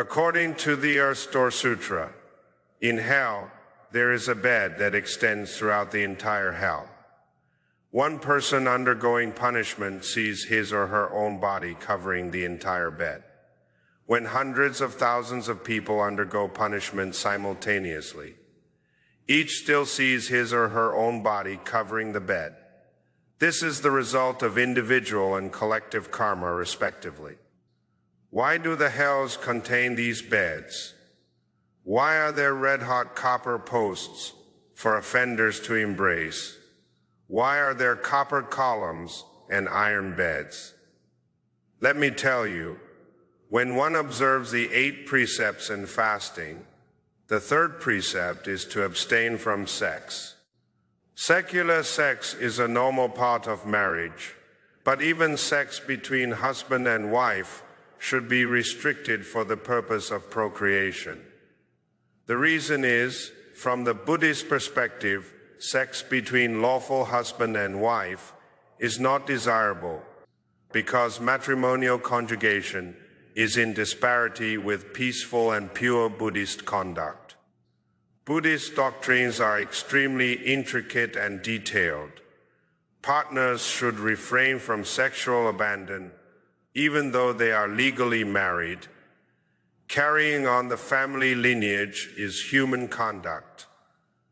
According to the Earth Store Sutra, in hell, there is a bed that extends throughout the entire hell. One person undergoing punishment sees his or her own body covering the entire bed. When hundreds of thousands of people undergo punishment simultaneously, each still sees his or her own body covering the bed. This is the result of individual and collective karma, respectively. Why do the hells contain these beds? Why are there red-hot copper posts for offenders to embrace? Why are there copper columns and iron beds? Let me tell you, when one observes the 8 precepts in fasting, the 3rd precept is to abstain from sex. Secular sex is a normal part of marriage, but even sex between husband and wife should be restricted for the purpose of procreation. The reason is, from the Buddhist perspective, sex between lawful husband and wife is not desirable because matrimonial conjugation is in disparity with peaceful and pure Buddhist conduct. Buddhist doctrines are extremely intricate and detailed. Partners should refrain from sexual abandon even though they are legally married. Carrying on the family lineage is human conduct,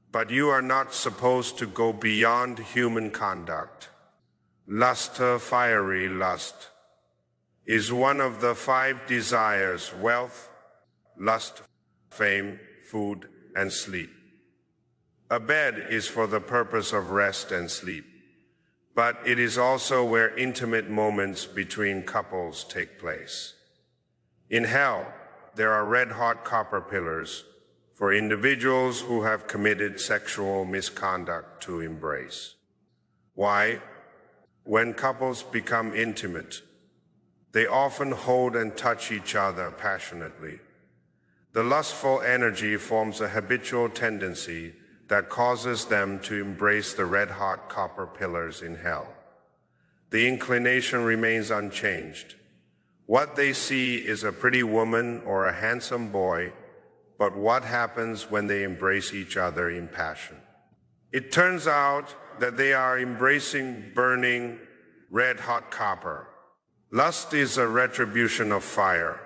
but you are not supposed to go beyond human conduct. Luster, fiery lust, is one of the 5 desires: wealth, lust, fame, food, and sleep. A bed is for the purpose of rest and sleep, but it is also where intimate moments between couples take place. In hell, there are red-hot copper pillars for individuals who have committed sexual misconduct to embrace. Why? When couples become intimate, they often hold and touch each other passionately. The lustful energy forms a habitual tendency that causes them to embrace the red-hot copper pillars in hell. The inclination remains unchanged. What they see is a pretty woman or a handsome boy, but what happens when they embrace each other in passion? It turns out that they are embracing burning red-hot copper. Lust is a retribution of fire.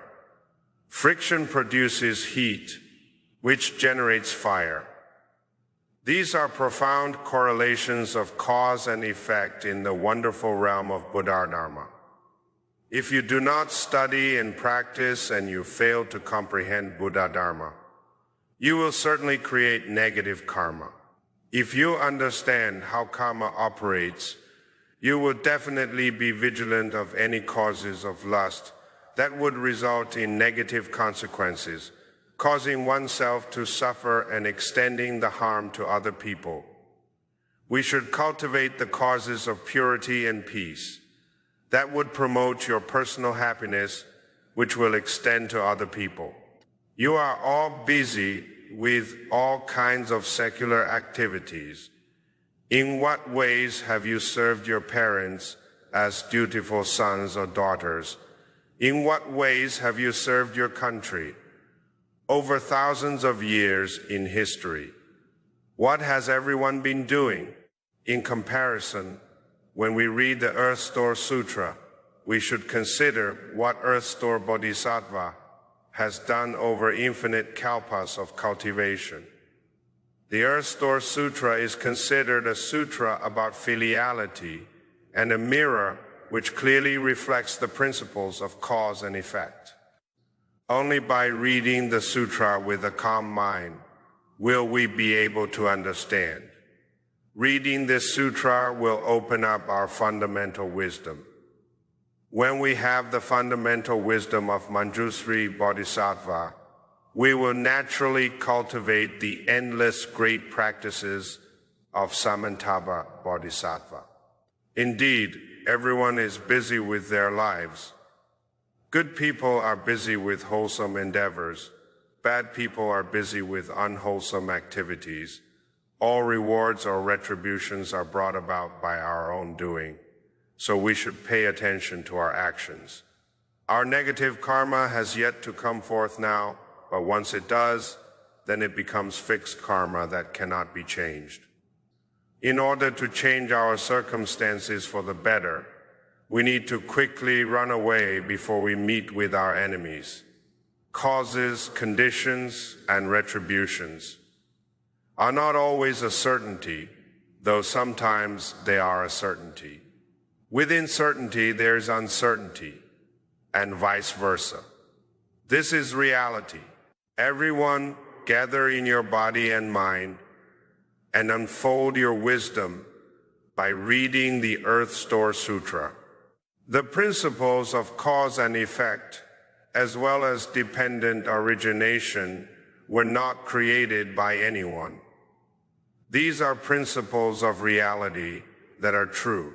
Friction produces heat, which generates fire. These are profound correlations of cause and effect in the wonderful realm of Buddha Dharma. If you do not study and practice and you fail to comprehend Buddha Dharma, you will certainly create negative karma. If you understand how karma operates, you will definitely be vigilant of any causes of lust that would result in negative consequences, causing oneself to suffer and extending the harm to other people. We should cultivate the causes of purity and peace. That would promote your personal happiness, which will extend to other people. You are all busy with all kinds of secular activities. In what ways have you served your parents as dutiful sons or daughters? In what ways have you served your country? Over thousands of years in history, what has everyone been doing? In comparison, when we read the Earth Store Sutra, we should consider what Earth Store Bodhisattva has done over infinite kalpas of cultivation. The Earth Store Sutra is considered a sutra about filiality and a mirror which clearly reflects the principles of cause and effect. Only by reading the sutra with a calm mind will we be able to understand. Reading this sutra will open up our fundamental wisdom. When we have the fundamental wisdom of Manjusri Bodhisattva, we will naturally cultivate the endless great practices of Samantapa Bodhisattva. Indeed, everyone is busy with their lives. Good people are busy with wholesome endeavors. Bad people are busy with unwholesome activities. All rewards or retributions are brought about by our own doing, so we should pay attention to our actions. Our negative karma has yet to come forth now, but once it does, then it becomes fixed karma that cannot be changed. In order to change our circumstances for the better, we need to quickly run away before we meet with our enemies. Causes, conditions, and retributions are not always a certainty, though sometimes they are a certainty. Within certainty, there is uncertainty, and vice versa. This is reality. Everyone, gather in your body and mind and unfold your wisdom by reading the Earth Store Sutra. The principles of cause and effect, as well as dependent origination, were not created by anyone. These are principles of reality that are true,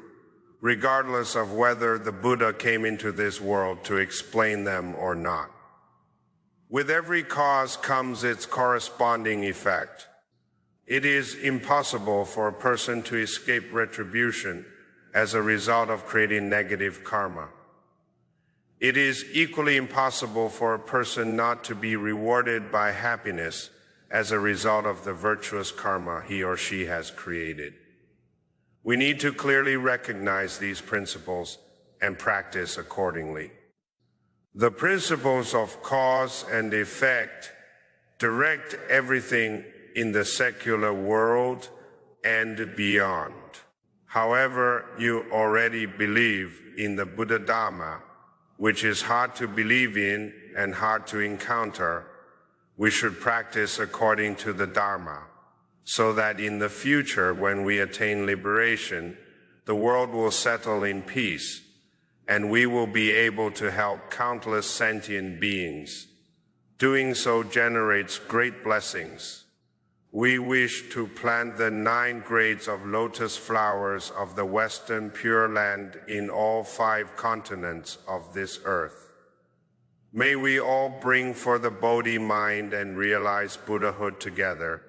regardless of whether the Buddha came into this world to explain them or not. With every cause comes its corresponding effect. It is impossible for a person to escape retribution as a result of creating negative karma. It is equally impossible for a person not to be rewarded by happiness as a result of the virtuous karma he or she has created. We need to clearly recognize these principles and practice accordingly. The principles of cause and effect direct everything in the secular world and beyond. However, you already believe in the Buddha Dharma, which is hard to believe in and hard to encounter. We should practice according to the Dharma, so that in the future, when we attain liberation, the world will settle in peace, and we will be able to help countless sentient beings. Doing so generates great blessings. We wish to plant the 9 grades of lotus flowers of the Western Pure Land in all 5 continents of this earth. May we all bring for the Bodhi mind and realize Buddhahood together.